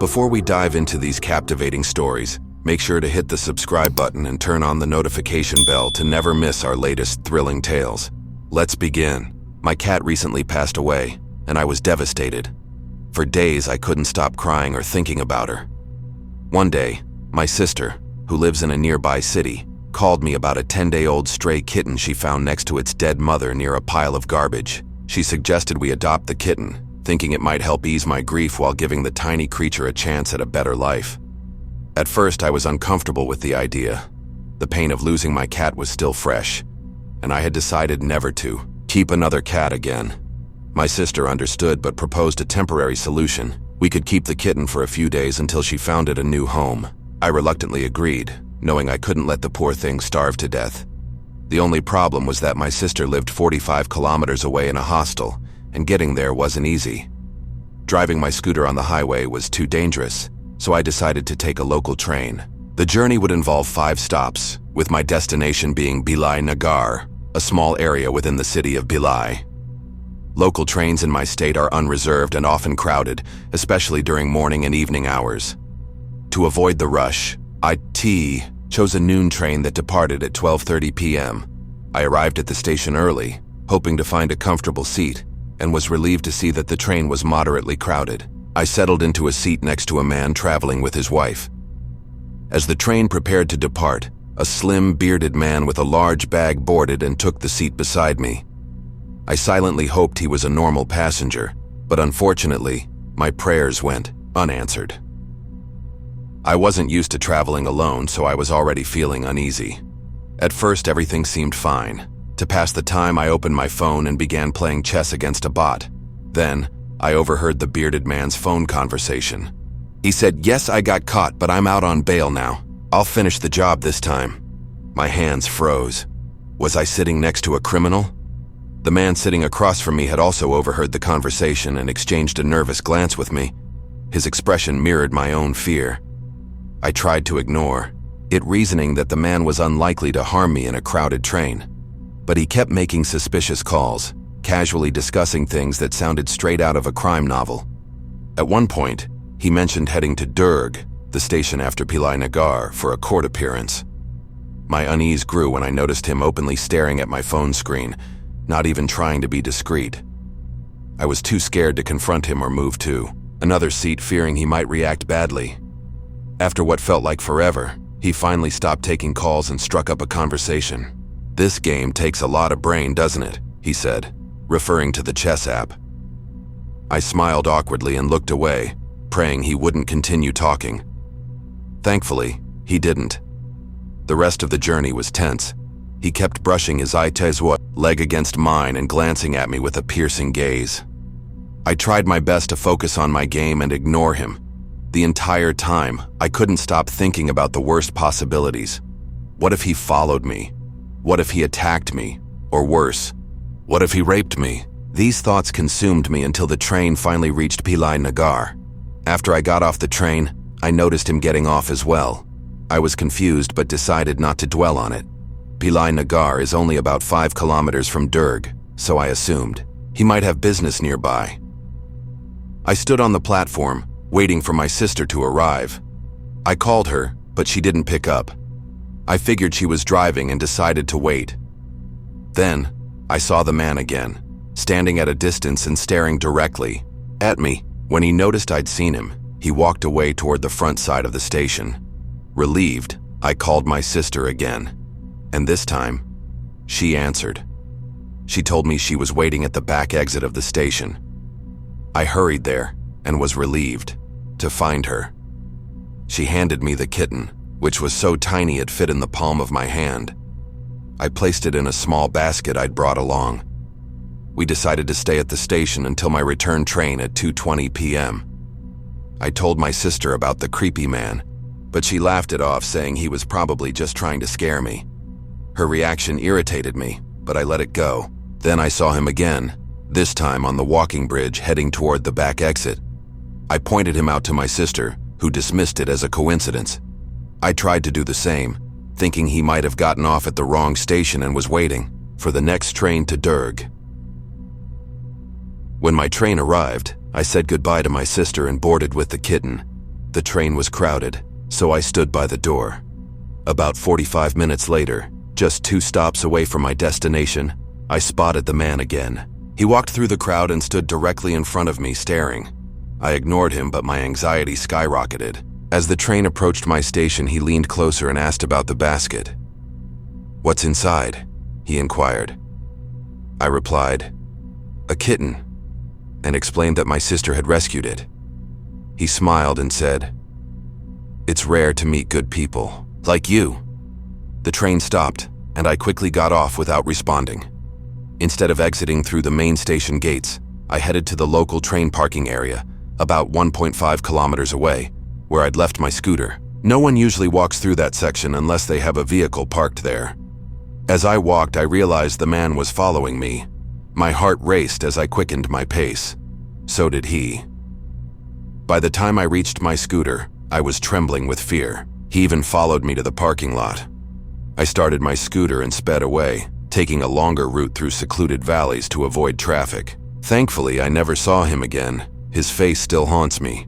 Before we dive into these captivating stories, make sure to hit the subscribe button and turn on the notification bell to never miss our latest thrilling tales. Let's begin. My cat recently passed away, and I was devastated. For days, I couldn't stop crying or thinking about her. One day, my sister, who lives in a nearby city, called me about a 10-day-old stray kitten she found next to its dead mother near a pile of garbage. She suggested we adopt the kitten, thinking it might help ease my grief while giving the tiny creature a chance at a better life. At first, I was uncomfortable with the idea. The pain of losing my cat was still fresh, and I had decided never to keep another cat again. My sister understood but proposed a temporary solution. We could keep the kitten for a few days until she found it a new home. I reluctantly agreed, knowing I couldn't let the poor thing starve to death. The only problem was that my sister lived 45 kilometers away in a hostel, and getting there wasn't easy. Driving my scooter on the highway was too dangerous, so I decided to take a local train. The journey would involve 5 stops, with my destination being Bilai Nagar, a small area within the city of Bilai. Local trains in my state are unreserved and often crowded, especially during morning and evening hours. To avoid the rush, I chose a noon train that departed at 12:30 p.m. I arrived at the station early, hoping to find a comfortable seat, and was relieved to see that the train was moderately crowded. I settled into a seat next to a man traveling with his wife. As the train prepared to depart, a slim, bearded man with a large bag boarded and took the seat beside me. I silently hoped he was a normal passenger, but unfortunately, my prayers went unanswered. I wasn't used to traveling alone, so I was already feeling uneasy. At first, everything seemed fine. To pass the time, I opened my phone and began playing chess against a bot. Then, I overheard the bearded man's phone conversation. He said, "Yes, I got caught, but I'm out on bail now. I'll finish the job this time." My hands froze. Was I sitting next to a criminal? The man sitting across from me had also overheard the conversation and exchanged a nervous glance with me. His expression mirrored my own fear. I tried to ignore it, reasoning that the man was unlikely to harm me in a crowded train. But he kept making suspicious calls, casually discussing things that sounded straight out of a crime novel. At one point, he mentioned heading to Durg, the station after Bilai Nagar, for a court appearance. My unease grew when I noticed him openly staring at my phone screen, not even trying to be discreet. I was too scared to confront him or move to another seat, fearing he might react badly. After what felt like forever, he finally stopped taking calls and struck up a conversation. "This game takes a lot of brain, doesn't it?" he said, referring to the chess app. I smiled awkwardly and looked away, praying he wouldn't continue talking. Thankfully, he didn't. The rest of the journey was tense. He kept brushing his leg against mine and glancing at me with a piercing gaze. I tried my best to focus on my game and ignore him. The entire time, I couldn't stop thinking about the worst possibilities. What if he followed me? What if he attacked me? Or worse, what if he raped me? These thoughts consumed me until the train finally reached Bilai Nagar. After I got off the train, I noticed him getting off as well. I was confused but decided not to dwell on it. Bilai Nagar is only about 5 kilometers from Durg, so I assumed he might have business nearby. I stood on the platform, waiting for my sister to arrive. I called her, but she didn't pick up. I figured she was driving and decided to wait. Then, I saw the man again, standing at a distance and staring directly at me. When he noticed I'd seen him, he walked away toward the front side of the station. Relieved, I called my sister again, and this time, she answered. She told me she was waiting at the back exit of the station. I hurried there and was relieved to find her. She handed me the kitten, which was so tiny it fit in the palm of my hand. I placed it in a small basket I'd brought along. We decided to stay at the station until my return train at 2:20 p.m. I told my sister about the creepy man, but she laughed it off, saying he was probably just trying to scare me. Her reaction irritated me, but I let it go. Then I saw him again, this time on the walking bridge heading toward the back exit. I pointed him out to my sister, who dismissed it as a coincidence. I tried to do the same, thinking he might have gotten off at the wrong station and was waiting for the next train to Durg. When my train arrived, I said goodbye to my sister and boarded with the kitten. The train was crowded, so I stood by the door. About 45 minutes later, just 2 stops away from my destination, I spotted the man again. He walked through the crowd and stood directly in front of me, staring. I ignored him, but my anxiety skyrocketed. As the train approached my station, he leaned closer and asked about the basket. "What's inside?" he inquired. I replied, "A kitten," and explained that my sister had rescued it. He smiled and said, "It's rare to meet good people, like you." The train stopped, and I quickly got off without responding. Instead of exiting through the main station gates, I headed to the local train parking area, about 1.5 kilometers away, where I'd left my scooter. No one usually walks through that section unless they have a vehicle parked there. As I walked, I realized the man was following me. My heart raced as I quickened my pace. So did he. By the time I reached my scooter, I was trembling with fear. He even followed me to the parking lot. I started my scooter and sped away, taking a longer route through secluded valleys to avoid traffic. Thankfully, I never saw him again. His face still haunts me.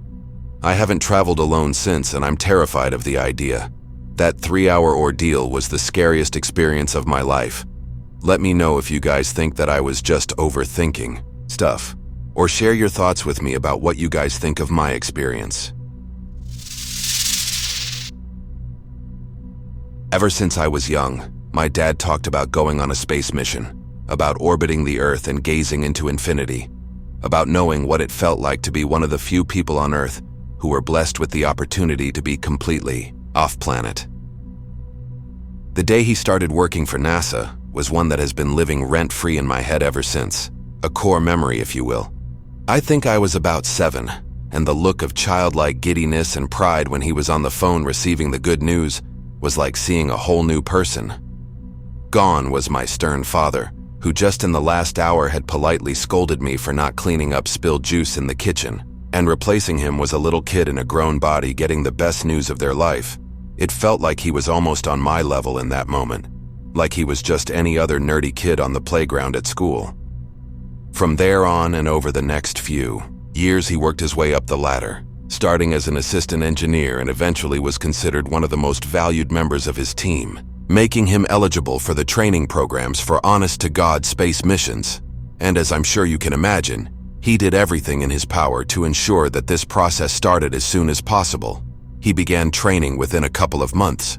I haven't traveled alone since, and I'm terrified of the idea. That 3-hour ordeal was the scariest experience of my life. Let me know if you guys think that I was just overthinking stuff, or share your thoughts with me about what you guys think of my experience. Ever since I was young, my dad talked about going on a space mission, about orbiting the Earth and gazing into infinity, about knowing what it felt like to be one of the few people on Earth who were blessed with the opportunity to be completely off-planet. The day he started working for NASA was one that has been living rent-free in my head ever since, a core memory, if you will. I think I was about 7, and the look of childlike giddiness and pride when he was on the phone receiving the good news was like seeing a whole new person. Gone was my stern father, who just in the last hour had politely scolded me for not cleaning up spilled juice in the kitchen, and replacing him was a little kid in a grown body getting the best news of their life. It felt like he was almost on my level in that moment, like he was just any other nerdy kid on the playground at school. From there on and over the next few years, he worked his way up the ladder, starting as an assistant engineer and eventually was considered one of the most valued members of his team, making him eligible for the training programs for honest-to-God space missions. And as I'm sure you can imagine, he did everything in his power to ensure that this process started as soon as possible. He began training within a couple of months.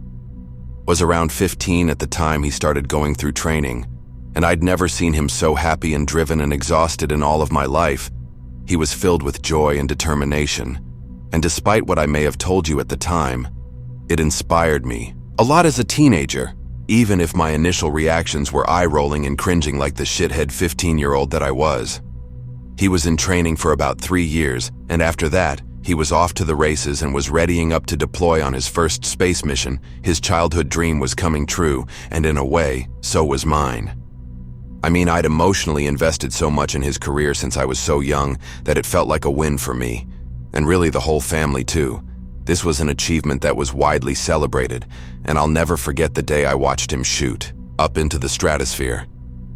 Was around 15 at the time he started going through training, and I'd never seen him so happy and driven and exhausted in all of my life. He was filled with joy and determination, and despite what I may have told you at the time, it inspired me a lot as a teenager, even if my initial reactions were eye-rolling and cringing like the shithead 15-year-old that I was. He was in training for about 3 years, and after that, he was off to the races and was readying up to deploy on his first space mission. His childhood dream was coming true, and in a way, so was mine. I mean, I'd emotionally invested so much in his career since I was so young that it felt like a win for me, and really the whole family too. This was an achievement that was widely celebrated, and I'll never forget the day I watched him shoot up into the stratosphere,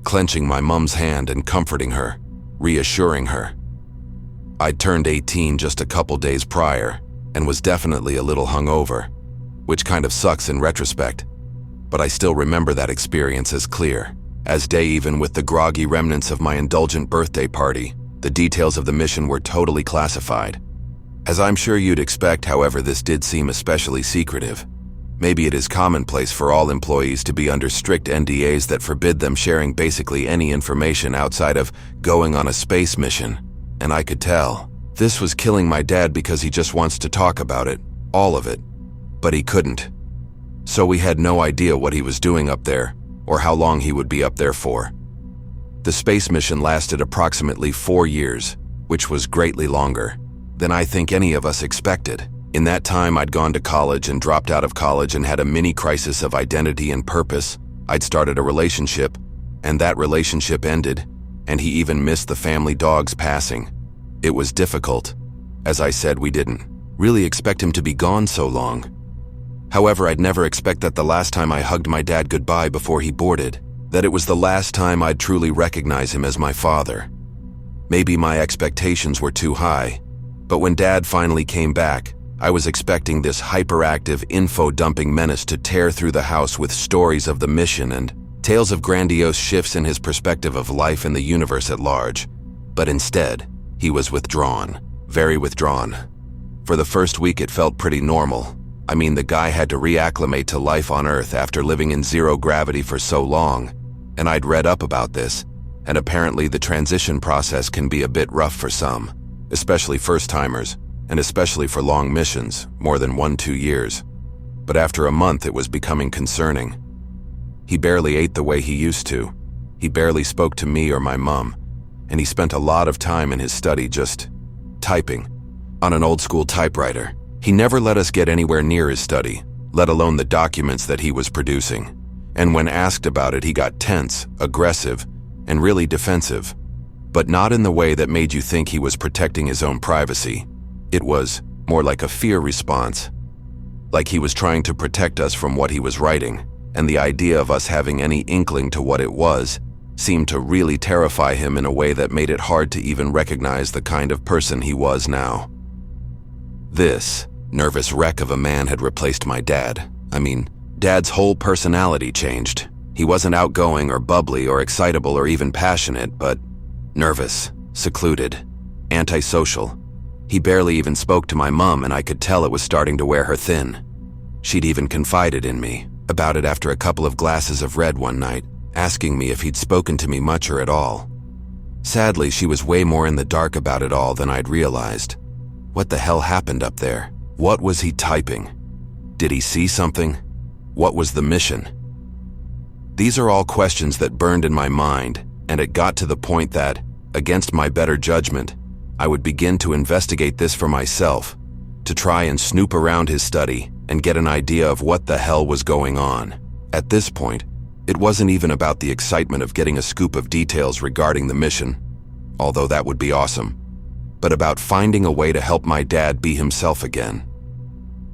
clenching my mom's hand and comforting her, reassuring her. I'd turned 18 just a couple days prior and was definitely a little hungover, which kind of sucks in retrospect, but I still remember that experience as clear as day, even with the groggy remnants of my indulgent birthday party. The details of the mission were totally classified. As I'm sure you'd expect, however, this did seem especially secretive. Maybe it is commonplace for all employees to be under strict NDAs that forbid them sharing basically any information outside of going on a space mission. And I could tell. This was killing my dad because he just wants to talk about it, all of it. But he couldn't. So we had no idea what he was doing up there, or how long he would be up there for. The space mission lasted approximately 4 years, which was greatly longer than I think any of us expected. In that time, I'd gone to college and dropped out of college and had a mini crisis of identity and purpose. I'd started a relationship, and that relationship ended, and he even missed the family dog's passing. It was difficult. As I said, we didn't really expect him to be gone so long. However, I'd never expect that the last time I hugged my dad goodbye before he boarded, that it was the last time I'd truly recognize him as my father. Maybe my expectations were too high, but when Dad finally came back, I was expecting this hyperactive, info-dumping menace to tear through the house with stories of the mission and tales of grandiose shifts in his perspective of life and the universe at large. But instead, he was withdrawn. Very withdrawn. For the first week, it felt pretty normal. I mean, the guy had to reacclimate to life on Earth after living in zero gravity for so long, and I'd read up about this, and apparently the transition process can be a bit rough for some, especially first-timers, and especially for long missions, more than 1-2 years. But after a month, it was becoming concerning. He barely ate the way he used to. He barely spoke to me or my mom, and he spent a lot of time in his study just typing on an old-school typewriter. He never let us get anywhere near his study, let alone the documents that he was producing. And when asked about it, he got tense, aggressive, and really defensive. But not in the way that made you think he was protecting his own privacy. It was more like a fear response. Like he was trying to protect us from what he was writing, and the idea of us having any inkling to what it was seemed to really terrify him in a way that made it hard to even recognize the kind of person he was now. This nervous wreck of a man had replaced my dad. I mean, Dad's whole personality changed. He wasn't outgoing or bubbly or excitable or even passionate, but nervous, secluded, antisocial. He barely even spoke to my mom, and I could tell it was starting to wear her thin. She'd even confided in me about it after a couple of glasses of red one night, asking me if he'd spoken to me much or at all. Sadly, she was way more in the dark about it all than I'd realized. What the hell happened up there? What was he typing? Did he see something? What was the mission? These are all questions that burned in my mind, and it got to the point that, against my better judgment, I would begin to investigate this for myself, to try and snoop around his study and get an idea of what the hell was going on. At this point, it wasn't even about the excitement of getting a scoop of details regarding the mission, although that would be awesome, but about finding a way to help my dad be himself again.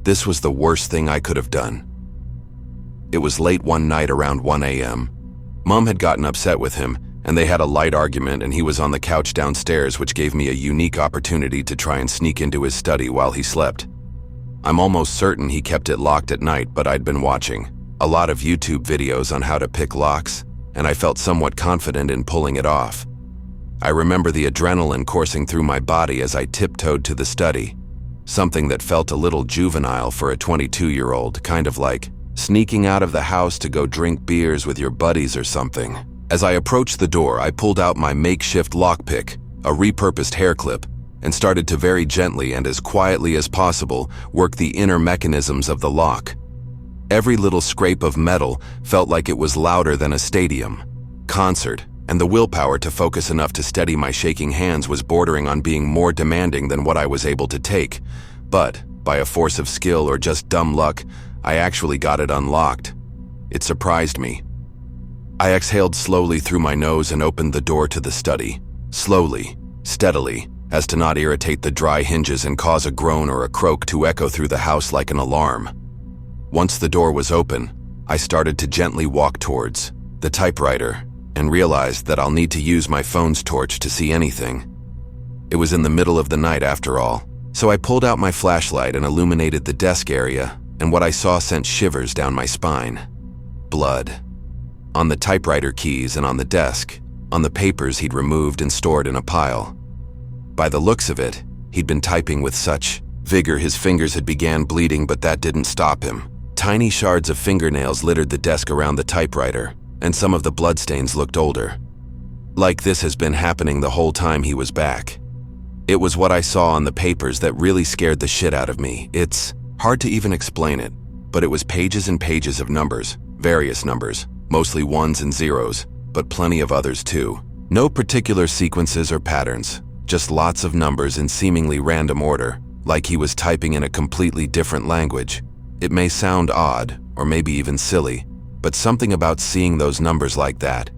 This was the worst thing I could have done. It was late one night around 1 a.m. Mom had gotten upset with him, and they had a light argument, and he was on the couch downstairs, which gave me a unique opportunity to try and sneak into his study while he slept. I'm almost certain he kept it locked at night, but I'd been watching a lot of YouTube videos on how to pick locks, and I felt somewhat confident in pulling it off. I remember the adrenaline coursing through my body as I tiptoed to the study, something that felt a little juvenile for a 22-year-old, kind of like sneaking out of the house to go drink beers with your buddies or something. As I approached the door, I pulled out my makeshift lockpick, a repurposed hair clip, and started to very gently and as quietly as possible work the inner mechanisms of the lock. Every little scrape of metal felt like it was louder than a stadium concert, and the willpower to focus enough to steady my shaking hands was bordering on being more demanding than what I was able to take. But, by a force of skill or just dumb luck, I actually got it unlocked. It surprised me. I exhaled slowly through my nose and opened the door to the study, slowly, steadily, as to not irritate the dry hinges and cause a groan or a croak to echo through the house like an alarm. Once the door was open, I started to gently walk towards the typewriter and realized that I'll need to use my phone's torch to see anything. It was in the middle of the night after all, so I pulled out my flashlight and illuminated the desk area, and what I saw sent shivers down my spine. Blood. On the typewriter keys and on the desk, on the papers he'd removed and stored in a pile. By the looks of it, he'd been typing with such vigor his fingers had began bleeding, but that didn't stop him. Tiny shards of fingernails littered the desk around the typewriter, and some of the bloodstains looked older. Like this has been happening the whole time he was back. It was what I saw on the papers that really scared the shit out of me. It's hard to even explain it, but it was pages and pages of numbers, various numbers, mostly ones and zeros, but plenty of others too. No particular sequences or patterns, just lots of numbers in seemingly random order, like he was typing in a completely different language. It may sound odd, or maybe even silly, but something about seeing those numbers like that,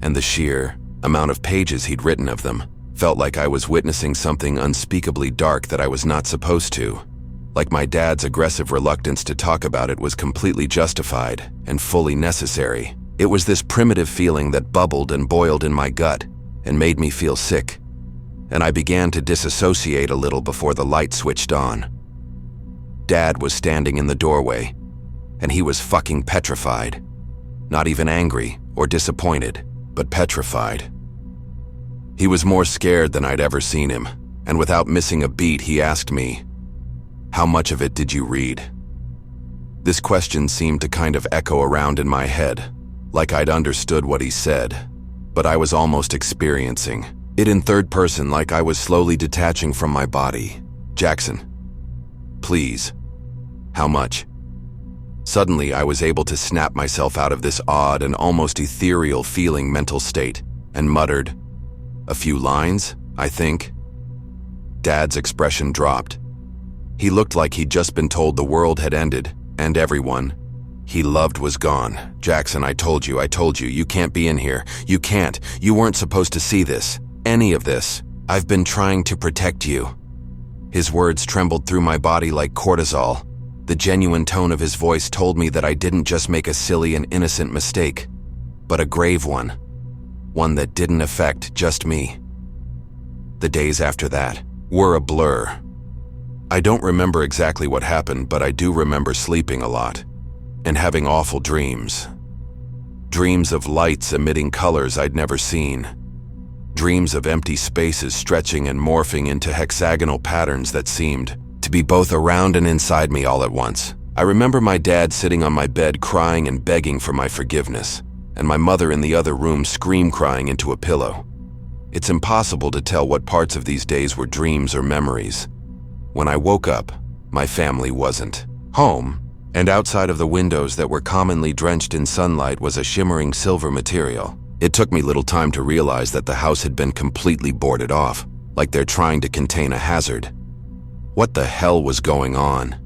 and the sheer amount of pages he'd written of them, felt like I was witnessing something unspeakably dark that I was not supposed to. Like my dad's aggressive reluctance to talk about it was completely justified and fully necessary. It was this primitive feeling that bubbled and boiled in my gut and made me feel sick, and I began to disassociate a little before the light switched on. Dad was standing in the doorway, and he was fucking petrified. Not even angry or disappointed, but petrified. He was more scared than I'd ever seen him, and without missing a beat, he asked me, "How much of it did you read?" This question seemed to kind of echo around in my head, like I'd understood what he said, but I was almost experiencing it in third person, like I was slowly detaching from my body. "Jackson, please, how much?" Suddenly, I was able to snap myself out of this odd and almost ethereal feeling mental state and muttered, "A few lines, I think." Dad's expression dropped. He looked like he'd just been told the world had ended and everyone he loved was gone. "Jackson, I told you, you can't be in here. You can't. You weren't supposed to see this. Any of this. I've been trying to protect you." His words trembled through my body like cortisol. The genuine tone of his voice told me that I didn't just make a silly and innocent mistake, but a grave one. One that didn't affect just me. The days after that were a blur. I don't remember exactly what happened, but I do remember sleeping a lot and having awful dreams. Dreams of lights emitting colors I'd never seen. Dreams of empty spaces stretching and morphing into hexagonal patterns that seemed to be both around and inside me all at once. I remember my dad sitting on my bed crying and begging for my forgiveness, and my mother in the other room crying into a pillow. It's impossible to tell what parts of these days were dreams or memories. When I woke up, my family wasn't home, and outside of the windows that were commonly drenched in sunlight was a shimmering silver material. It took me little time to realize that the house had been completely boarded off, like they're trying to contain a hazard. What the hell was going on?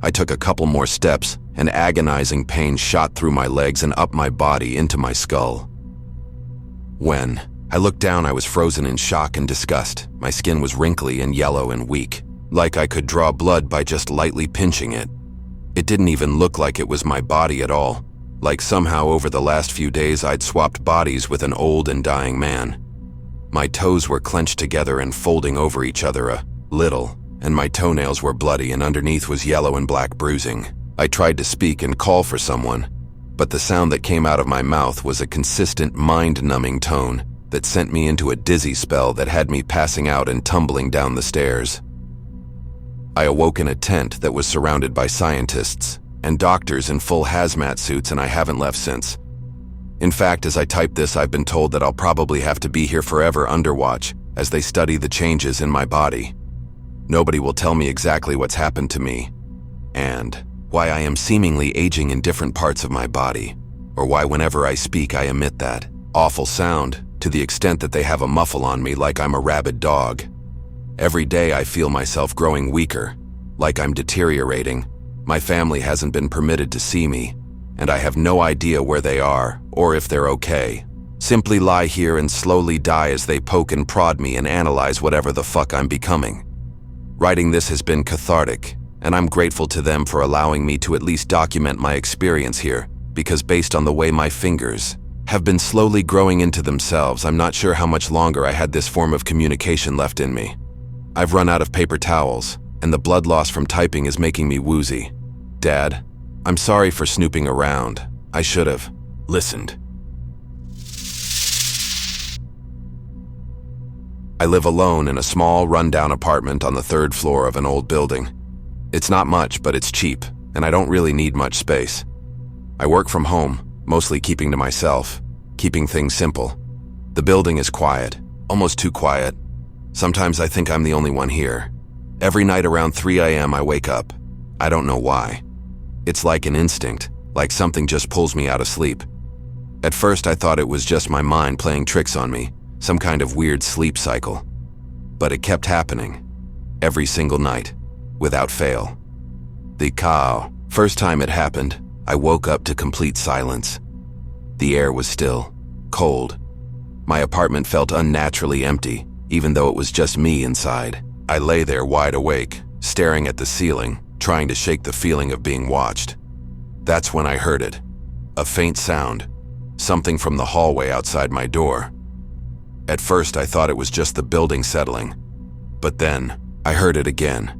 I took a couple more steps, and agonizing pain shot through my legs and up my body into my skull. When I looked down, I was frozen in shock and disgust. My skin was wrinkly and yellow and weak, like I could draw blood by just lightly pinching it. It didn't even look like it was my body at all, like somehow over the last few days I'd swapped bodies with an old and dying man. My toes were clenched together and folding over each other a little, and my toenails were bloody and underneath was yellow and black bruising. I tried to speak and call for someone, but the sound that came out of my mouth was a consistent mind-numbing tone that sent me into a dizzy spell that had me passing out and tumbling down the stairs. I awoke in a tent that was surrounded by scientists and doctors in full hazmat suits, and I haven't left since. In fact, as I type this, I've been told that I'll probably have to be here forever under watch as they study the changes in my body. Nobody will tell me exactly what's happened to me, and why I am seemingly aging in different parts of my body, or why whenever I speak I emit that awful sound to the extent that they have a muffle on me like I'm a rabid dog. Every day I feel myself growing weaker, like I'm deteriorating. My family hasn't been permitted to see me, and I have no idea where they are or if they're okay. Simply lie here and slowly die as they poke and prod me and analyze whatever the fuck I'm becoming. Writing this has been cathartic, and I'm grateful to them for allowing me to at least document my experience here, because based on the way my fingers have been slowly growing into themselves, I'm not sure how much longer I had this form of communication left in me. I've run out of paper towels, and the blood loss from typing is making me woozy. Dad, I'm sorry for snooping around. I should have listened. I live alone in a small, rundown apartment on the 3rd floor of an old building. It's not much, but it's cheap, and I don't really need much space. I work from home, mostly keeping to myself, keeping things simple. The building is quiet, almost too quiet. Sometimes I think I'm the only one here. Every night around 3 a.m. I wake up. I don't know why. It's like an instinct, like something just pulls me out of sleep. At first I thought it was just my mind playing tricks on me, some kind of weird sleep cycle. But it kept happening, every single night, without fail. First time it happened, I woke up to complete silence. The air was still, cold. My apartment felt unnaturally empty, even though it was just me inside. I lay there wide awake, staring at the ceiling, trying to shake the feeling of being watched. That's when I heard it. A faint sound, something from the hallway outside my door. At first I thought it was just the building settling, but then I heard it again.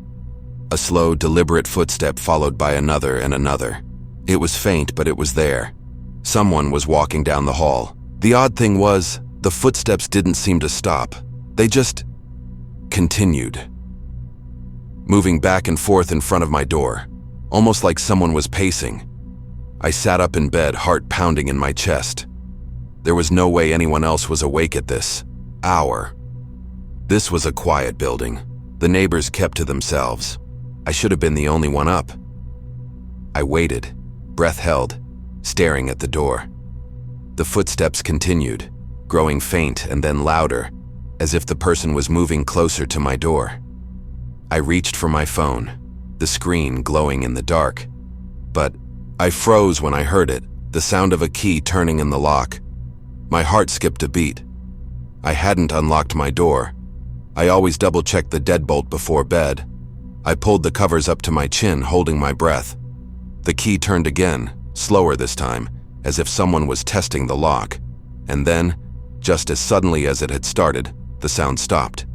A slow, deliberate footstep followed by another and another. It was faint, but it was there. Someone was walking down the hall. The odd thing was, the footsteps didn't seem to stop. They just continued, moving back and forth in front of my door, almost like someone was pacing. I sat up in bed, heart pounding in my chest. There was no way anyone else was awake at this hour. This was a quiet building. The neighbors kept to themselves. I should have been the only one up. I waited, breath held, staring at the door. The footsteps continued, growing faint and then louder, as if the person was moving closer to my door. I reached for my phone, the screen glowing in the dark. But I froze when I heard it, the sound of a key turning in the lock. My heart skipped a beat. I hadn't unlocked my door. I always double-checked the deadbolt before bed. I pulled the covers up to my chin, holding my breath. The key turned again, slower this time, as if someone was testing the lock. And then, just as suddenly as it had started, the sound stopped.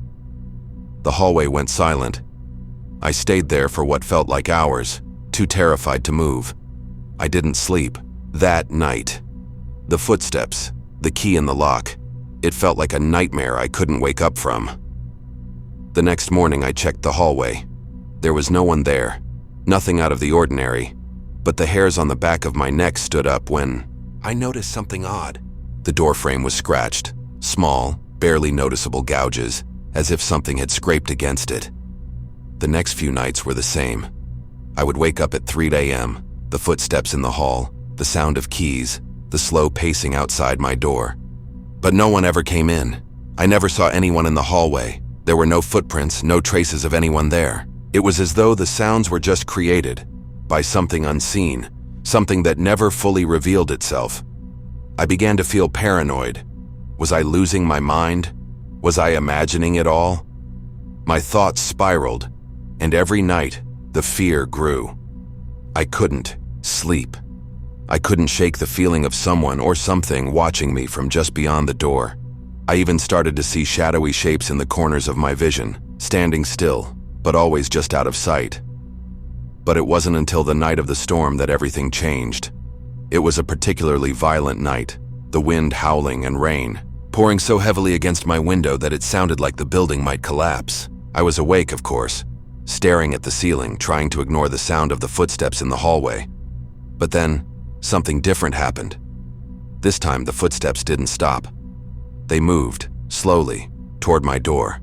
The hallway went silent. I stayed there for what felt like hours, too terrified to move. I didn't sleep that night. The footsteps, the key in the lock, it felt like a nightmare I couldn't wake up from. The next morning I checked the hallway. There was no one there, nothing out of the ordinary, but the hairs on the back of my neck stood up when I noticed something odd. The door frame was scratched, small, barely noticeable gouges, as if something had scraped against it. The next few nights were the same. I would wake up at 3 a.m., the footsteps in the hall, the sound of keys, the slow pacing outside my door. But no one ever came in. I never saw anyone in the hallway. There were no footprints, no traces of anyone there. It was as though the sounds were just created by something unseen, something that never fully revealed itself. I began to feel paranoid. Was I losing my mind? Was I imagining it all? My thoughts spiraled, and every night, the fear grew. I couldn't sleep. I couldn't shake the feeling of someone or something watching me from just beyond the door. I even started to see shadowy shapes in the corners of my vision, standing still, but always just out of sight. But it wasn't until the night of the storm that everything changed. It was a particularly violent night, the wind howling and rain, pouring so heavily against my window that it sounded like the building might collapse. I was awake, of course, staring at the ceiling, trying to ignore the sound of the footsteps in the hallway. But then, something different happened. This time, the footsteps didn't stop. They moved, slowly, toward my door.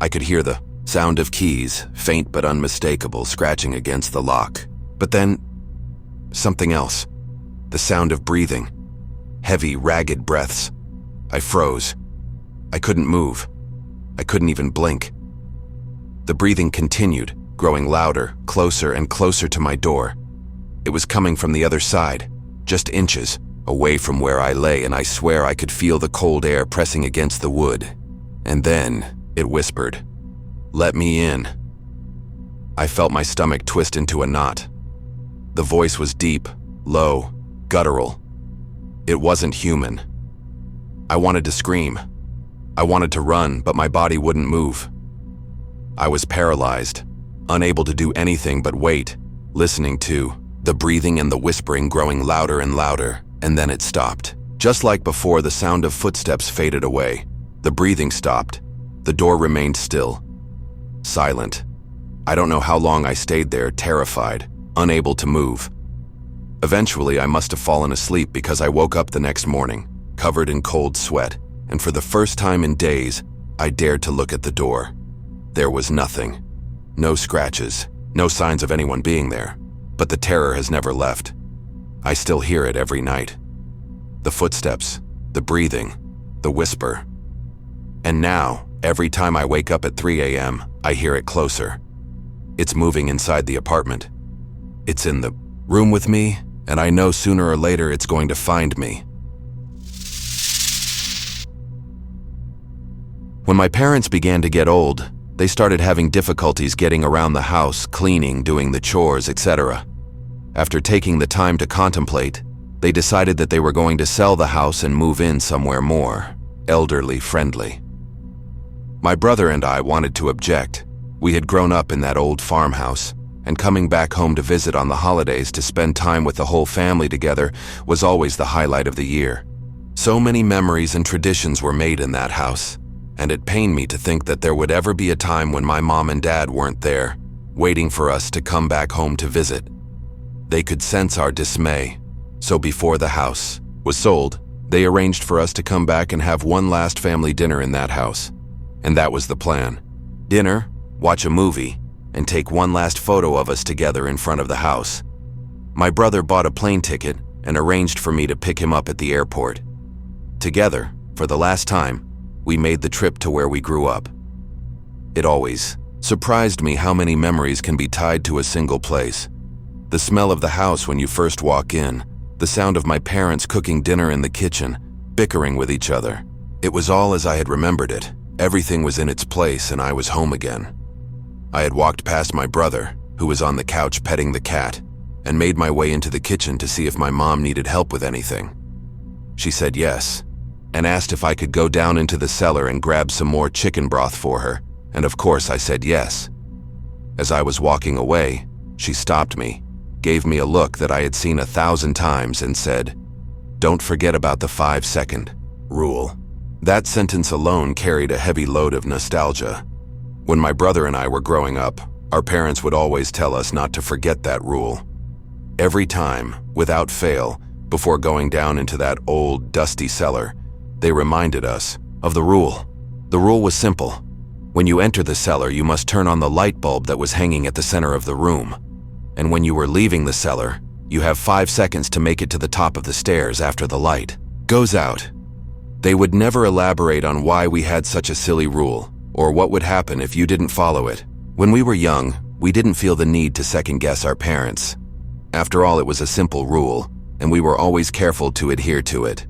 I could hear the sound of keys, faint but unmistakable, scratching against the lock. But then, something else. The sound of breathing. Heavy, ragged breaths. I froze. I couldn't move. I couldn't even blink. The breathing continued, growing louder, closer and closer to my door. It was coming from the other side, just inches, away from where I lay, and I swear I could feel the cold air pressing against the wood. And then, it whispered, "Let me in." I felt my stomach twist into a knot. The voice was deep, low, guttural. It wasn't human. I wanted to scream. I wanted to run, but my body wouldn't move. I was paralyzed, unable to do anything but wait, listening to the breathing and the whispering growing louder and louder, and then it stopped. Just like before, the sound of footsteps faded away. The breathing stopped. The door remained still. Silent. I don't know how long I stayed there, terrified, unable to move. Eventually, I must have fallen asleep because I woke up the next morning, covered in cold sweat, and for the first time in days, I dared to look at the door. There was nothing. No scratches, no signs of anyone being there. But the terror has never left. I still hear it every night. The footsteps, the breathing, the whisper. And now, every time I wake up at 3 a.m., I hear it closer. It's moving inside the apartment. It's in the room with me, and I know sooner or later it's going to find me. When my parents began to get old, they started having difficulties getting around the house, cleaning, doing the chores, etc. After taking the time to contemplate, they decided that they were going to sell the house and move in somewhere more elderly friendly. My brother and I wanted to object. We had grown up in that old farmhouse, and coming back home to visit on the holidays to spend time with the whole family together was always the highlight of the year. So many memories and traditions were made in that house, and it pained me to think that there would ever be a time when my mom and dad weren't there, waiting for us to come back home to visit. They could sense our dismay, so before the house was sold, they arranged for us to come back and have one last family dinner in that house. And that was the plan. Dinner, watch a movie, and take one last photo of us together in front of the house. My brother bought a plane ticket and arranged for me to pick him up at the airport. Together, for the last time, we made the trip to where we grew up. It always surprised me how many memories can be tied to a single place. The smell of the house when you first walk in, the sound of my parents cooking dinner in the kitchen, bickering with each other. It was all as I had remembered it. Everything was in its place and I was home again. I had walked past my brother, who was on the couch petting the cat, and made my way into the kitchen to see if my mom needed help with anything. She said yes, and asked if I could go down into the cellar and grab some more chicken broth for her, and of course I said yes. As I was walking away, she stopped me, gave me a look that I had seen 1,000 times and said, "Don't forget about the 5-second rule." That sentence alone carried a heavy load of nostalgia. When my brother and I were growing up, our parents would always tell us not to forget that rule. Every time, without fail, before going down into that old, dusty cellar, they reminded us of the rule. The rule was simple. When you enter the cellar, you must turn on the light bulb that was hanging at the center of the room. And when you were leaving the cellar, you have 5 seconds to make it to the top of the stairs after the light goes out. They would never elaborate on why we had such a silly rule, or what would happen if you didn't follow it. When we were young, we didn't feel the need to second-guess our parents. After all, it was a simple rule, and we were always careful to adhere to it.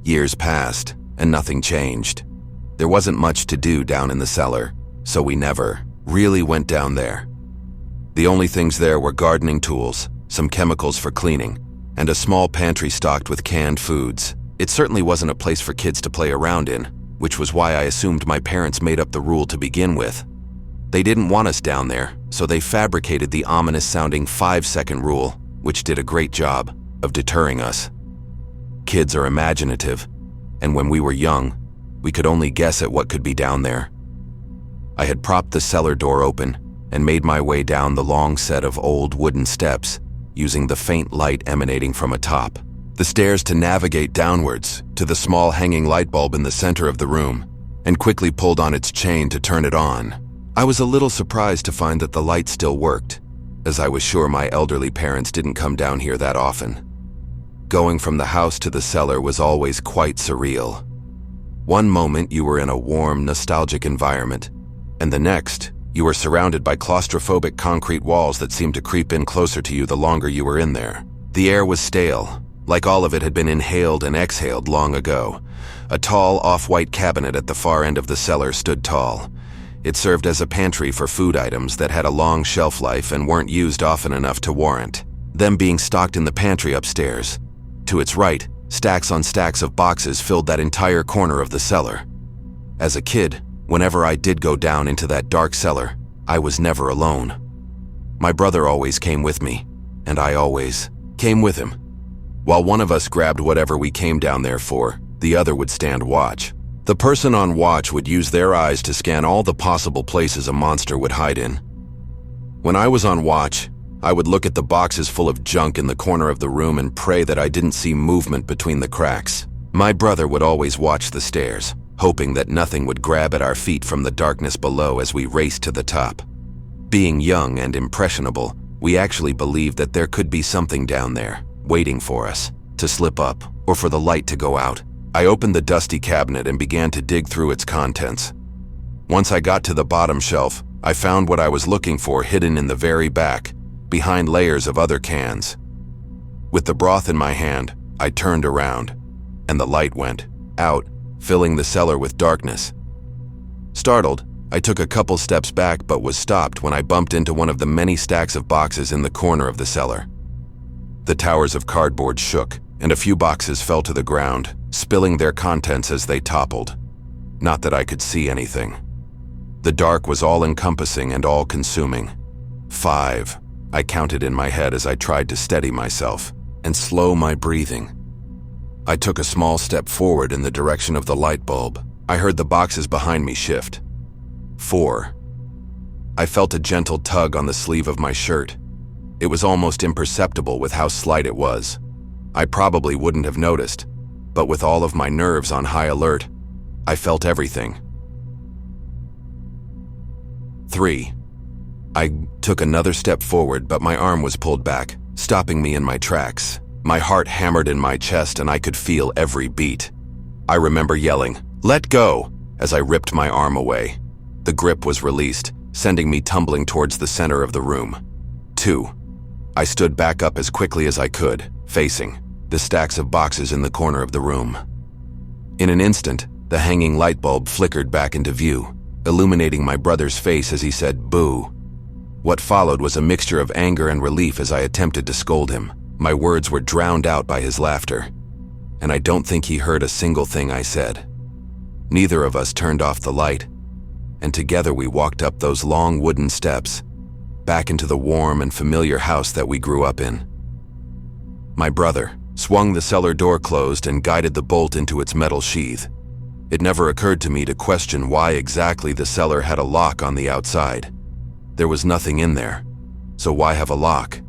Years passed, and nothing changed. There wasn't much to do down in the cellar, so we never really went down there. The only things there were gardening tools, some chemicals for cleaning, and a small pantry stocked with canned foods. It certainly wasn't a place for kids to play around in, which was why I assumed my parents made up the rule to begin with. They didn't want us down there, so they fabricated the ominous-sounding 5-second rule, which did a great job of deterring us. Kids are imaginative, and when we were young, we could only guess at what could be down there. I had propped the cellar door open and made my way down the long set of old wooden steps, using the faint light emanating from atop the stairs to navigate downwards to the small hanging light bulb in the center of the room, and quickly pulled on its chain to turn it on. I was a little surprised to find that the light still worked, as I was sure my elderly parents didn't come down here that often. Going from the house to the cellar was always quite surreal. One moment you were in a warm, nostalgic environment, and the next, you were surrounded by claustrophobic concrete walls that seemed to creep in closer to you the longer you were in there. The air was stale, like all of it had been inhaled and exhaled long ago. A tall, off-white cabinet at the far end of the cellar stood tall. It served as a pantry for food items that had a long shelf life and weren't used often enough to warrant them being stocked in the pantry upstairs. To its right, stacks on stacks of boxes filled that entire corner of the cellar. As a kid, whenever I did go down into that dark cellar, I was never alone. My brother always came with me, and I always came with him. While one of us grabbed whatever we came down there for, the other would stand watch. The person on watch would use their eyes to scan all the possible places a monster would hide in. When I was on watch, I would look at the boxes full of junk in the corner of the room and pray that I didn't see movement between the cracks. My brother would always watch the stairs, hoping that nothing would grab at our feet from the darkness below as we raced to the top. Being young and impressionable, we actually believed that there could be something down there, waiting for us, to slip up, or for the light to go out. I opened the dusty cabinet and began to dig through its contents. Once I got to the bottom shelf, I found what I was looking for hidden in the very back, behind layers of other cans. With the broth in my hand, I turned around, and the light went out, filling the cellar with darkness. Startled, I took a couple steps back but was stopped when I bumped into one of the many stacks of boxes in the corner of the cellar. The towers of cardboard shook, and a few boxes fell to the ground, spilling their contents as they toppled. Not that I could see anything. The dark was all-encompassing and all-consuming. 5, I counted in my head as I tried to steady myself and slow my breathing. I took a small step forward in the direction of the light bulb. I heard the boxes behind me shift. 4. I felt a gentle tug on the sleeve of my shirt. It was almost imperceptible with how slight it was. I probably wouldn't have noticed, but with all of my nerves on high alert, I felt everything. 3. I took another step forward, but my arm was pulled back, stopping me in my tracks. My heart hammered in my chest and I could feel every beat. I remember yelling, "Let go!" as I ripped my arm away. The grip was released, sending me tumbling towards the center of the room. 2. I stood back up as quickly as I could, facing the stacks of boxes in the corner of the room. In an instant, the hanging light bulb flickered back into view, illuminating my brother's face as he said, "Boo." What followed was a mixture of anger and relief as I attempted to scold him. My words were drowned out by his laughter, and I don't think he heard a single thing I said. Neither of us turned off the light, and together we walked up those long wooden steps, back into the warm and familiar house that we grew up in. My brother swung the cellar door closed and guided the bolt into its metal sheath. It never occurred to me to question why exactly the cellar had a lock on the outside. There was nothing in there, so why have a lock?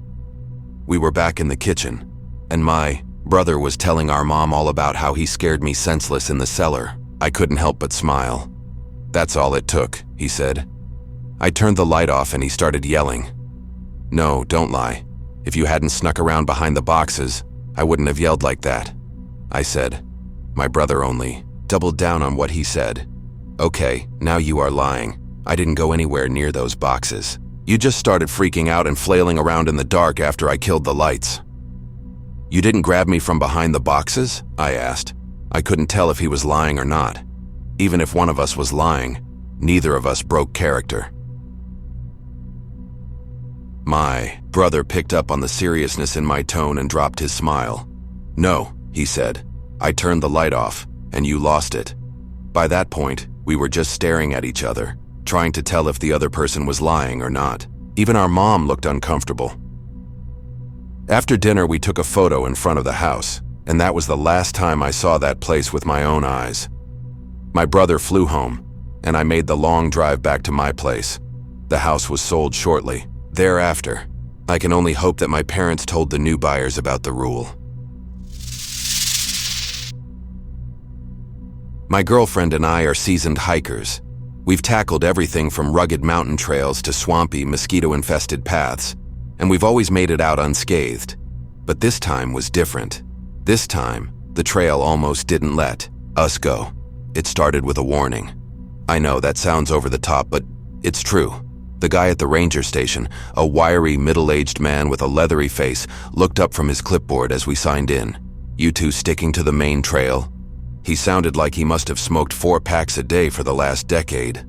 We were back in the kitchen, and my brother was telling our mom all about how he scared me senseless in the cellar. I couldn't help but smile. "That's all it took," he said. I turned the light off and he started yelling. "No, don't lie. If you hadn't snuck around behind the boxes, I wouldn't have yelled like that," I said. My brother only doubled down on what he said. "Okay, now you are lying. I didn't go anywhere near those boxes. You just started freaking out and flailing around in the dark after I killed the lights." "You didn't grab me from behind the boxes?" I asked. I couldn't tell if he was lying or not. Even if one of us was lying, neither of us broke character. My brother picked up on the seriousness in my tone and dropped his smile. "No," he said. "I turned the light off, and you lost it." By that point, we were just staring at each other, trying to tell if the other person was lying or not. Even our mom looked uncomfortable. After dinner, we took a photo in front of the house, and that was the last time I saw that place with my own eyes. My brother flew home, and I made the long drive back to my place. The house was sold shortly thereafter. I can only hope that my parents told the new buyers about the rule. My girlfriend and I are seasoned hikers. We've tackled everything from rugged mountain trails to swampy, mosquito-infested paths, and we've always made it out unscathed. But this time was different. This time, the trail almost didn't let us go. It started with a warning. I know that sounds over the top, but it's true. The guy at the ranger station, a wiry, middle-aged man with a leathery face, looked up from his clipboard as we signed in. "You two sticking to the main trail?" He sounded like he must have smoked 4 packs a day for the last decade.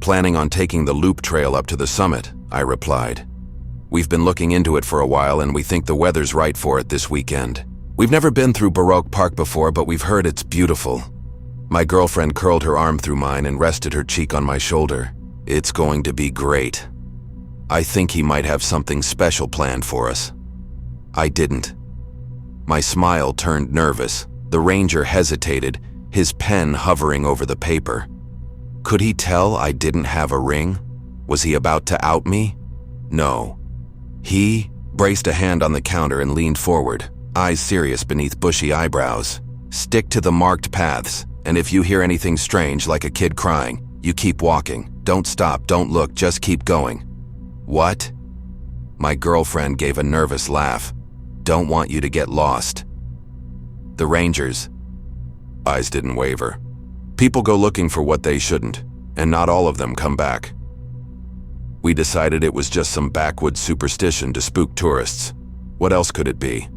"Planning on taking the loop trail up to the summit," I replied. "We've been looking into it for a while and we think the weather's right for it this weekend. We've never been through Baroque Park before, but we've heard it's beautiful." My girlfriend curled her arm through mine and rested her cheek on my shoulder. "It's going to be great. I think he might have something special planned for us." I didn't. My smile turned nervous. The ranger hesitated, his pen hovering over the paper. Could he tell I didn't have a ring? Was he about to out me? No. He braced a hand on the counter and leaned forward, eyes serious beneath bushy eyebrows. "Stick to the marked paths, and if you hear anything strange like a kid crying, you keep walking. Don't stop, don't look, just keep going." "What?" My girlfriend gave a nervous laugh. "Don't want you to get lost." The ranger's eyes didn't waver. People go looking for what they shouldn't, and not all of them come back. We decided it was just some backwoods superstition to spook tourists. What else could it be?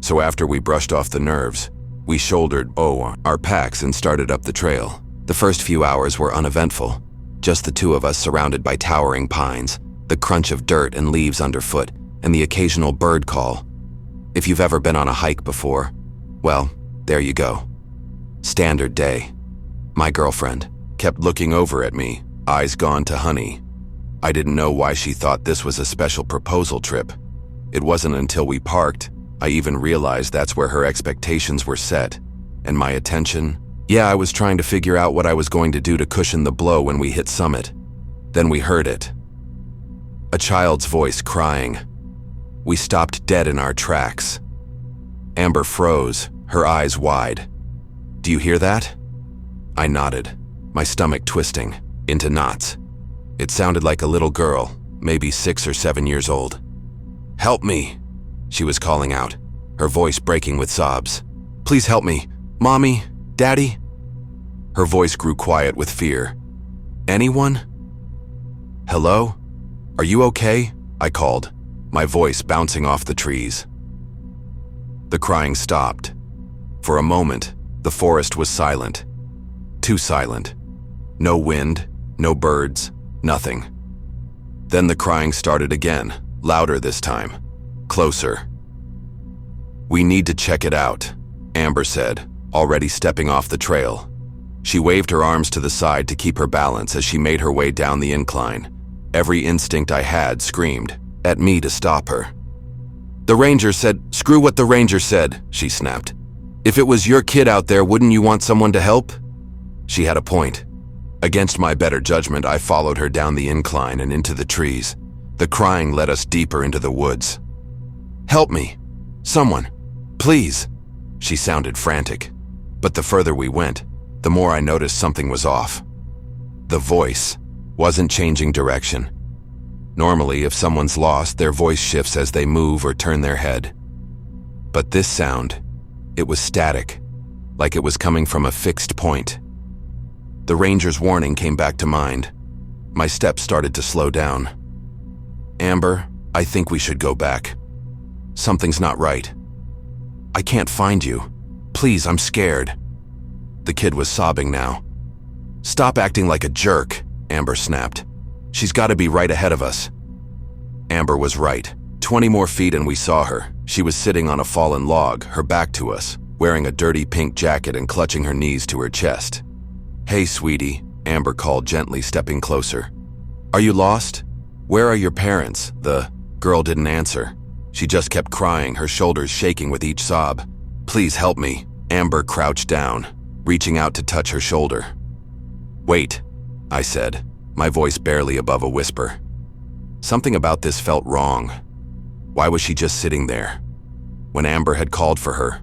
So after we brushed off the nerves, we shouldered our packs and started up the trail. The first few hours were uneventful. Just the two of us surrounded by towering pines, the crunch of dirt and leaves underfoot, and the occasional bird call. If you've ever been on a hike before, well, there you go. Standard day. My girlfriend, kept looking over at me, eyes gone to honey. I didn't know why she thought this was a special proposal trip. It wasn't until we parked I even realized that's where her expectations were set. And my attention? Yeah, I was trying to figure out what I was going to do to cushion the blow when we hit summit. Then we heard it. A child's voice crying. We stopped dead in our tracks. Amber froze, her eyes wide. Do you hear that? I nodded, my stomach twisting into knots. It sounded like a little girl, maybe 6 or 7 years old. Help me, she was calling out, her voice breaking with sobs. Please help me, Mommy, Daddy? Her voice grew quiet with fear. Anyone? Hello? Are you okay? I called, my voice bouncing off the trees. The crying stopped. For a moment, the forest was silent. Too silent. No wind, no birds, nothing. Then the crying started again, louder this time, closer. We need to check it out, Amber said, already stepping off the trail. She waved her arms to the side to keep her balance as she made her way down the incline. Every instinct I had screamed at me to stop her. The ranger said, "Screw what the ranger said," she snapped. "If it was your kid out there, wouldn't you want someone to help?" She had a point. Against my better judgment, I followed her down the incline and into the trees. The crying led us deeper into the woods. "Help me! Someone! Please!" She sounded frantic. But the further we went, the more I noticed something was off. The voice wasn't changing direction. Normally, if someone's lost, their voice shifts as they move or turn their head. But this sound, it was static, like it was coming from a fixed point. The ranger's warning came back to mind. My steps started to slow down. "Amber, I think we should go back. Something's not right. I can't find you. Please, I'm scared." The kid was sobbing now. "Stop acting like a jerk," Amber snapped. "She's got to be right ahead of us." Amber was right. 20 more feet and we saw her. She was sitting on a fallen log, her back to us, wearing a dirty pink jacket and clutching her knees to her chest. "Hey, sweetie," Amber called gently, stepping closer. "Are you lost? Where are your parents?" The girl didn't answer. She just kept crying, her shoulders shaking with each sob. "Please help me." Amber crouched down, reaching out to touch her shoulder. "Wait," I said, my voice barely above a whisper. Something about this felt wrong. Why was she just sitting there? When Amber had called for her,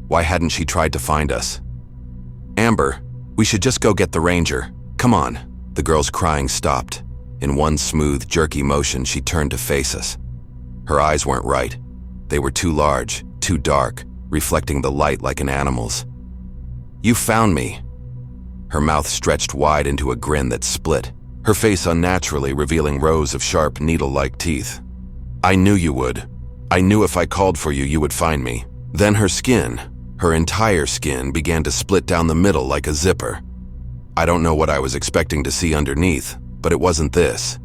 why hadn't she tried to find us? "Amber, we should just go get the ranger. Come on." The girl's crying stopped. In one smooth, jerky motion, she turned to face us. Her eyes weren't right. They were too large, too dark, reflecting the light like an animal's. "You found me." Her mouth stretched wide into a grin that split, her face unnaturally revealing rows of sharp, needle-like teeth. "I knew you would. I knew if I called for you, you would find me." Then her skin, her entire skin, began to split down the middle like a zipper. I don't know what I was expecting to see underneath, but it wasn't this.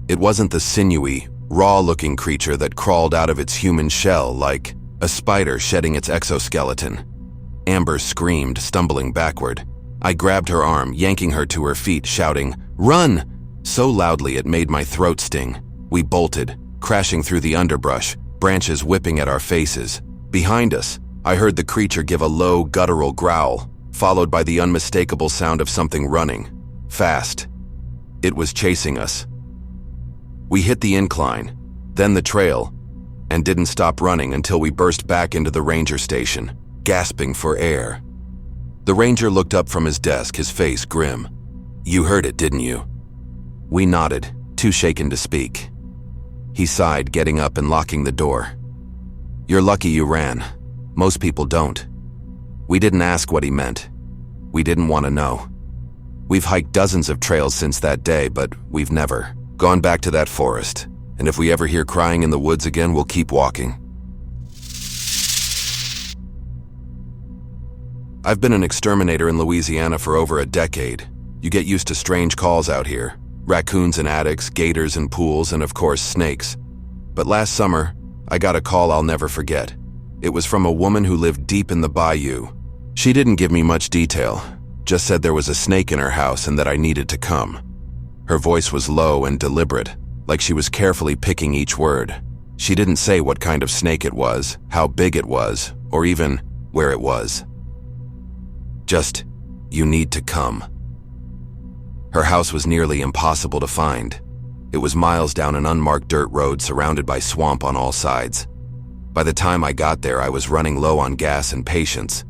It wasn't the sinewy, raw-looking creature that crawled out of its human shell like a spider shedding its exoskeleton. Amber screamed, stumbling backward. I grabbed her arm, yanking her to her feet, shouting, "Run!" so loudly it made my throat sting. We bolted, crashing through the underbrush, branches whipping at our faces. Behind us, I heard the creature give a low, guttural growl, followed by the unmistakable sound of something running. Fast. It was chasing us. We hit the incline, then the trail, and didn't stop running until we burst back into the ranger station, gasping for air. The ranger looked up from his desk, his face grim. "You heard it, didn't you?" We nodded, too shaken to speak. He sighed, getting up and locking the door. "You're lucky you ran. Most people don't." We didn't ask what he meant. We didn't want to know. We've hiked dozens of trails since that day, but we've never gone back to that forest. And if we ever hear crying in the woods again, we'll keep walking. I've been an exterminator in Louisiana for over a decade. You get used to strange calls out here. Raccoons in attics, gators in pools, and of course, snakes. But last summer, I got a call I'll never forget. It was from a woman who lived deep in the bayou. She didn't give me much detail, just said there was a snake in her house and that I needed to come. Her voice was low and deliberate, like she was carefully picking each word. She didn't say what kind of snake it was, how big it was, or even where it was. Just, you need to come. Her house was nearly impossible to find. It was miles down an unmarked dirt road surrounded by swamp on all sides. By the time I got there, I was running low on gas and patience.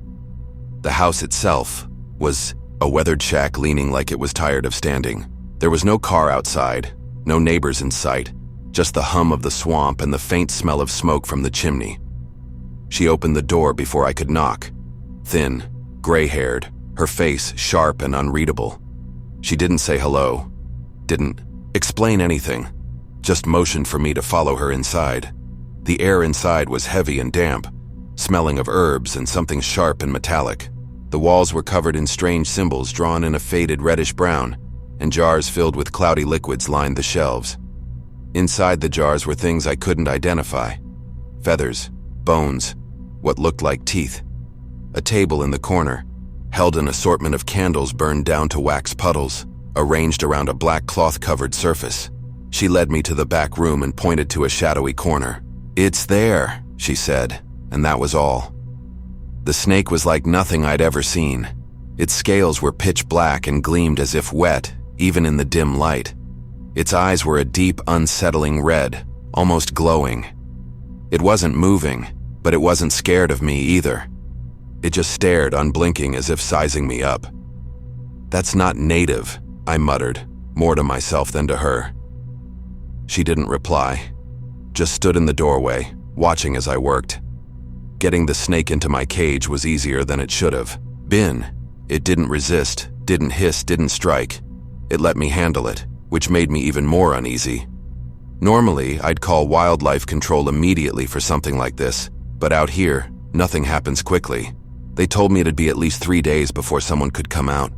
The house itself was a weathered shack leaning like it was tired of standing. There was no car outside, no neighbors in sight, just the hum of the swamp and the faint smell of smoke from the chimney. She opened the door before I could knock. Thin, gray-haired, her face sharp and unreadable. She didn't say hello, didn't explain anything, just motioned for me to follow her inside. The air inside was heavy and damp, smelling of herbs and something sharp and metallic. The walls were covered in strange symbols drawn in a faded reddish-brown, and jars filled with cloudy liquids lined the shelves. Inside the jars were things I couldn't identify. Feathers, bones, what looked like teeth. A table in the corner held an assortment of candles burned down to wax puddles, arranged around a black cloth-covered surface. She led me to the back room and pointed to a shadowy corner. "It's there," she said, and that was all. The snake was like nothing I'd ever seen. Its scales were pitch black and gleamed as if wet, even in the dim light. Its eyes were a deep, unsettling red, almost glowing. It wasn't moving, but it wasn't scared of me either. It just stared, unblinking, as if sizing me up. "That's not native," I muttered, more to myself than to her. She didn't reply, just stood in the doorway, watching as I worked. Getting the snake into my cage was easier than it should have been. It didn't resist, didn't hiss, didn't strike. It let me handle it, which made me even more uneasy. Normally, I'd call wildlife control immediately for something like this, but out here, nothing happens quickly. They told me it'd be at least 3 days before someone could come out.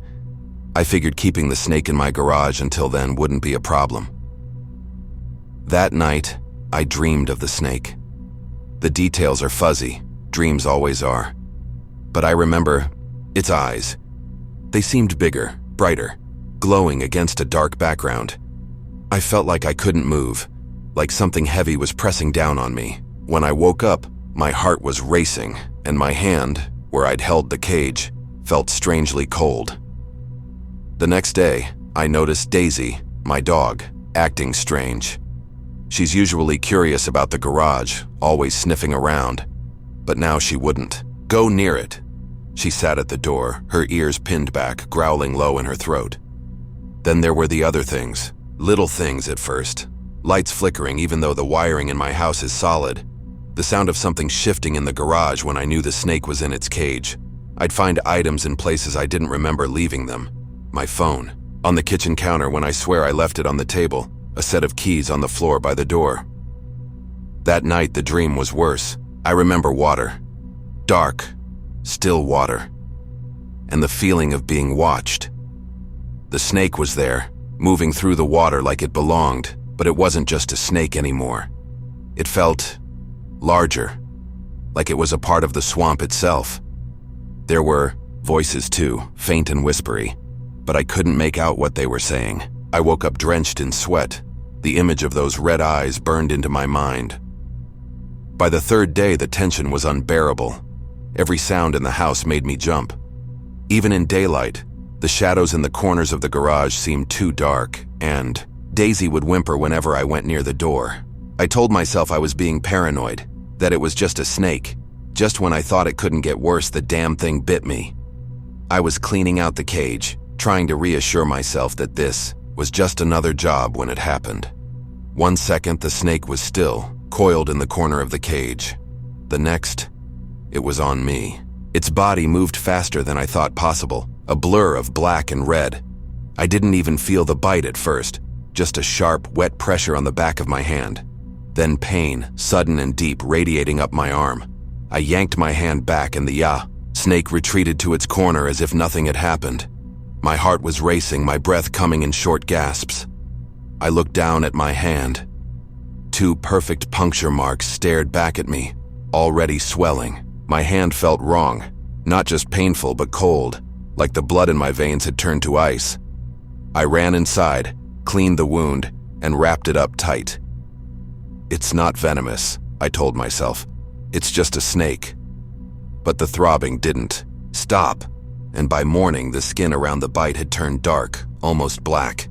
I figured keeping the snake in my garage until then wouldn't be a problem. That night, I dreamed of the snake. The details are fuzzy, dreams always are. But I remember its eyes. They seemed bigger, brighter, glowing against a dark background. I felt like I couldn't move, like something heavy was pressing down on me. When I woke up, my heart was racing, and my hand, where I'd held the cage, felt strangely cold. The next day, I noticed Daisy, my dog, acting strange. She's usually curious about the garage, always sniffing around, but now she wouldn't go near it. She sat at the door, her ears pinned back, growling low in her throat. Then there were the other things, little things at first. Lights flickering even though the wiring in my house is solid. The sound of something shifting in the garage when I knew the snake was in its cage. I'd find items in places I didn't remember leaving them. My phone, on the kitchen counter when I swear I left it on the table, a set of keys on the floor by the door. That night the dream was worse. I remember water. Dark, still water. And the feeling of being watched. The snake was there, moving through the water like it belonged, but it wasn't just a snake anymore. It felt larger, like it was a part of the swamp itself. There were voices too, faint and whispery, but I couldn't make out what they were saying. I woke up drenched in sweat. The image of those red eyes burned into my mind. By the third day, the tension was unbearable. Every sound in the house made me jump. Even in daylight, the shadows in the corners of the garage seemed too dark, and Daisy would whimper whenever I went near the door. I told myself I was being paranoid, that it was just a snake. Just when I thought it couldn't get worse, the damn thing bit me. I was cleaning out the cage, trying to reassure myself that this was just another job when it happened. 1 second, the snake was still, coiled in the corner of the cage. The next, it was on me. Its body moved faster than I thought possible, a blur of black and red. I didn't even feel the bite at first, just a sharp, wet pressure on the back of my hand. Then pain, sudden and deep, radiating up my arm. I yanked my hand back and the snake retreated to its corner as if nothing had happened. My heart was racing, my breath coming in short gasps. I looked down at my hand. 2 perfect puncture marks stared back at me, already swelling. My hand felt wrong, not just painful but cold. like the blood in my veins had turned to ice. I ran inside, cleaned the wound, and wrapped it up tight. It's not venomous, I told myself. It's just a snake. But the throbbing didn't stop, and by morning the skin around the bite had turned dark, almost black.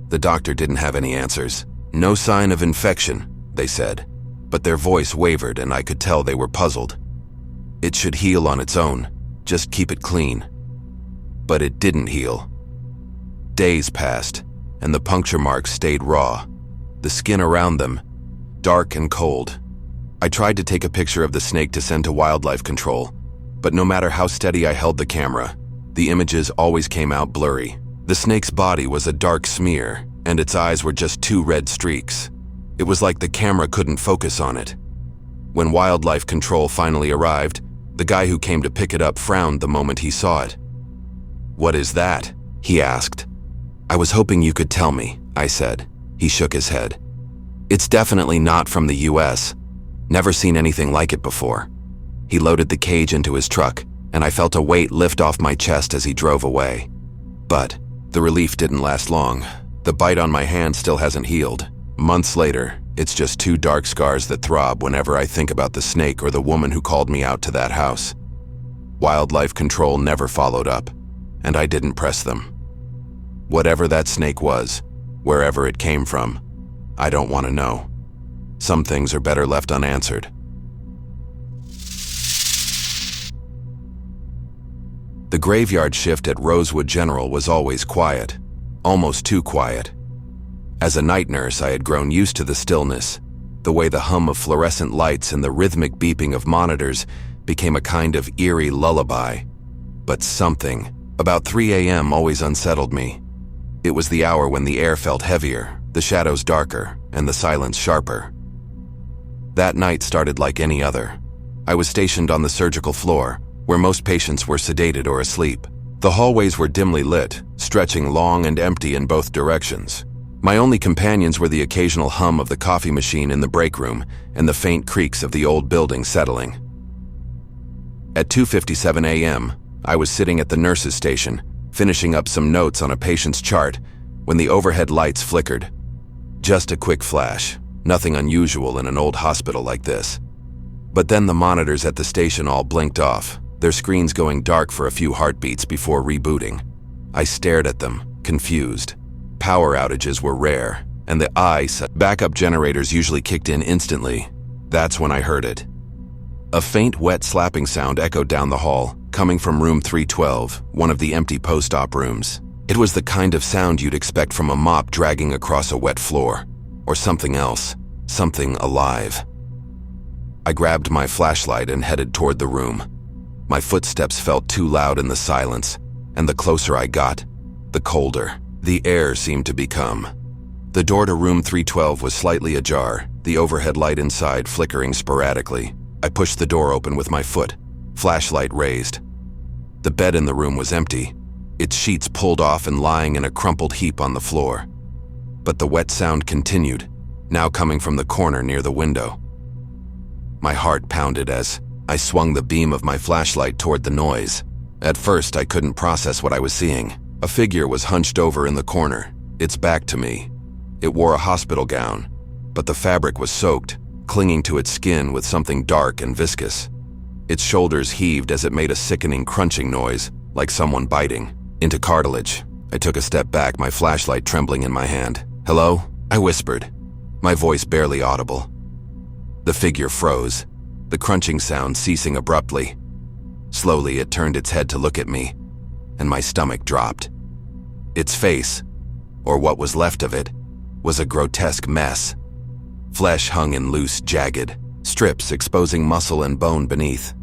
The doctor didn't have any answers. No sign of infection, they said, but their voice wavered and I could tell they were puzzled. It should heal on its own, just keep it clean. But it didn't heal. Days passed, and the puncture marks stayed raw, the skin around them, dark and cold. I tried to take a picture of the snake to send to wildlife control, but no matter how steady I held the camera, the images always came out blurry. The snake's body was a dark smear, and its eyes were just 2 red streaks. It was like the camera couldn't focus on it. When wildlife control finally arrived, the guy who came to pick it up frowned the moment he saw it. "What is that?" he asked. "I was hoping you could tell me," I said. He shook his head. "It's definitely not from the US. Never seen anything like it before." He loaded the cage into his truck, and I felt a weight lift off my chest as he drove away. But the relief didn't last long. The bite on my hand still hasn't healed. Months later, it's just 2 dark scars that throb whenever I think about the snake or the woman who called me out to that house. Wildlife control never followed up, and I didn't press them. Whatever that snake was, wherever it came from, I don't want to know. Some things are better left unanswered. The graveyard shift at Rosewood General was always quiet, almost too quiet. As a night nurse, I had grown used to the stillness, the way the hum of fluorescent lights and the rhythmic beeping of monitors became a kind of eerie lullaby. But something, about 3 a.m., always unsettled me. It was the hour when the air felt heavier, the shadows darker, and the silence sharper. That night started like any other. I was stationed on the surgical floor, where most patients were sedated or asleep. The hallways were dimly lit, stretching long and empty in both directions. My only companions were the occasional hum of the coffee machine in the break room and the faint creaks of the old building settling. At 2:57 a.m., I was sitting at the nurse's station, finishing up some notes on a patient's chart, when the overhead lights flickered. Just a quick flash, nothing unusual in an old hospital like this. But then the monitors at the station all blinked off, their screens going dark for a few heartbeats before rebooting. I stared at them, confused. Power outages were rare, and the backup generators usually kicked in instantly. That's when I heard it. A faint, wet slapping sound echoed down the hall, coming from room 312, one of the empty post-op rooms. It was the kind of sound you'd expect from a mop dragging across a wet floor, or something else, something alive. I grabbed my flashlight and headed toward the room. My footsteps felt too loud in the silence, and the closer I got, the colder the air seemed to become. The door to room 312 was slightly ajar, the overhead light inside flickering sporadically. I pushed the door open with my foot, flashlight raised. The bed in the room was empty, its sheets pulled off and lying in a crumpled heap on the floor. But the wet sound continued, now coming from the corner near the window. My heart pounded as I swung the beam of my flashlight toward the noise. At first, I couldn't process what I was seeing. A figure was hunched over in the corner, its back to me. It wore a hospital gown, but the fabric was soaked, clinging to its skin with something dark and viscous. Its shoulders heaved as it made a sickening crunching noise, like someone biting into cartilage. I took a step back, my flashlight trembling in my hand. "Hello?" I whispered, my voice barely audible. The figure froze, the crunching sound ceasing abruptly. Slowly, it turned its head to look at me, and my stomach dropped. Its face, or what was left of it, was a grotesque mess. Flesh hung in loose, jagged strips, exposing muscle and bone beneath.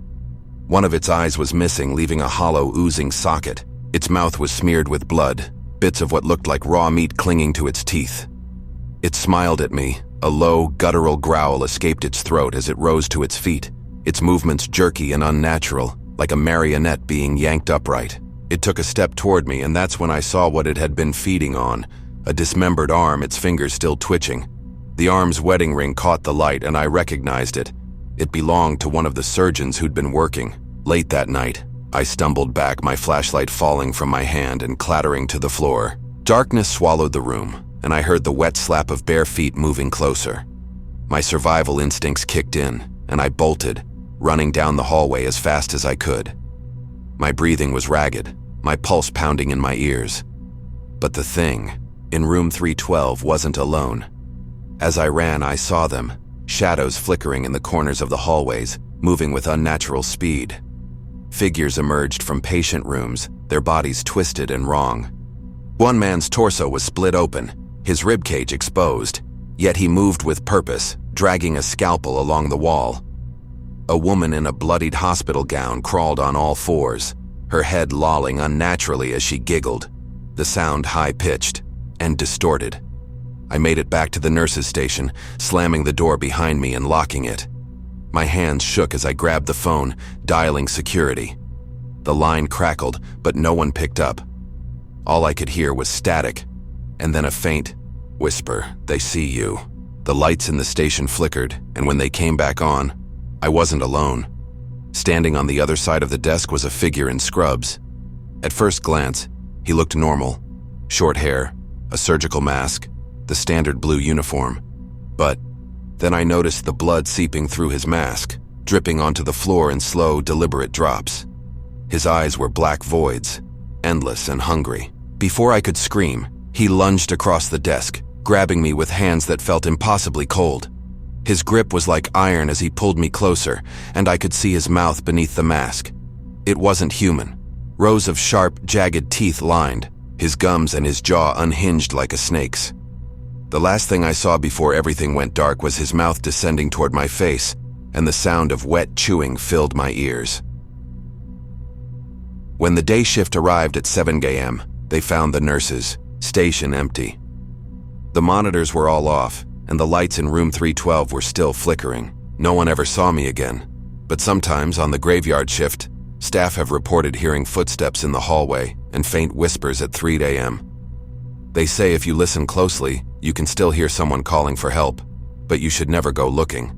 One of its eyes was missing, leaving a hollow, oozing socket. Its mouth was smeared with blood, bits of what looked like raw meat clinging to its teeth. It smiled at me. A low, guttural growl escaped its throat as it rose to its feet, its movements jerky and unnatural, like a marionette being yanked upright. It took a step toward me, and that's when I saw what it had been feeding on, a dismembered arm, its fingers still twitching. The arm's wedding ring caught the light, and I recognized it. It belonged to one of the surgeons who'd been working. Late that night, I stumbled back, my flashlight falling from my hand and clattering to the floor. Darkness swallowed the room, and I heard the wet slap of bare feet moving closer. My survival instincts kicked in, and I bolted, running down the hallway as fast as I could. My breathing was ragged, my pulse pounding in my ears. But the thing, in room 312, wasn't alone. As I ran, I saw them, shadows flickering in the corners of the hallways, moving with unnatural speed. Figures emerged from patient rooms, their bodies twisted and wrong. One man's torso was split open, his ribcage exposed, yet he moved with purpose, dragging a scalpel along the wall. A woman in a bloodied hospital gown crawled on all fours, her head lolling unnaturally as she giggled, the sound high-pitched and distorted. I made it back to the nurse's station, slamming the door behind me and locking it. My hands shook as I grabbed the phone, dialing security. The line crackled, but no one picked up. All I could hear was static, and then a faint whisper, "They see you." The lights in the station flickered, and when they came back on, I wasn't alone. Standing on the other side of the desk was a figure in scrubs. At first glance, he looked normal. Short hair, a surgical mask, the standard blue uniform. But then I noticed the blood seeping through his mask, dripping onto the floor in slow, deliberate drops. His eyes were black voids, endless and hungry. Before I could scream, he lunged across the desk, grabbing me with hands that felt impossibly cold. His grip was like iron as he pulled me closer, and I could see his mouth beneath the mask. It wasn't human. Rows of sharp, jagged teeth lined, his gums and his jaw unhinged like a snake's. The last thing I saw before everything went dark was his mouth descending toward my face, and the sound of wet chewing filled my ears. When the day shift arrived at 7 a.m., they found the nurse's station empty. The monitors were all off, and the lights in room 312 were still flickering. No one ever saw me again, but sometimes on the graveyard shift, staff have reported hearing footsteps in the hallway and faint whispers at 3 a.m. They say if you listen closely, you can still hear someone calling for help, but you should never go looking.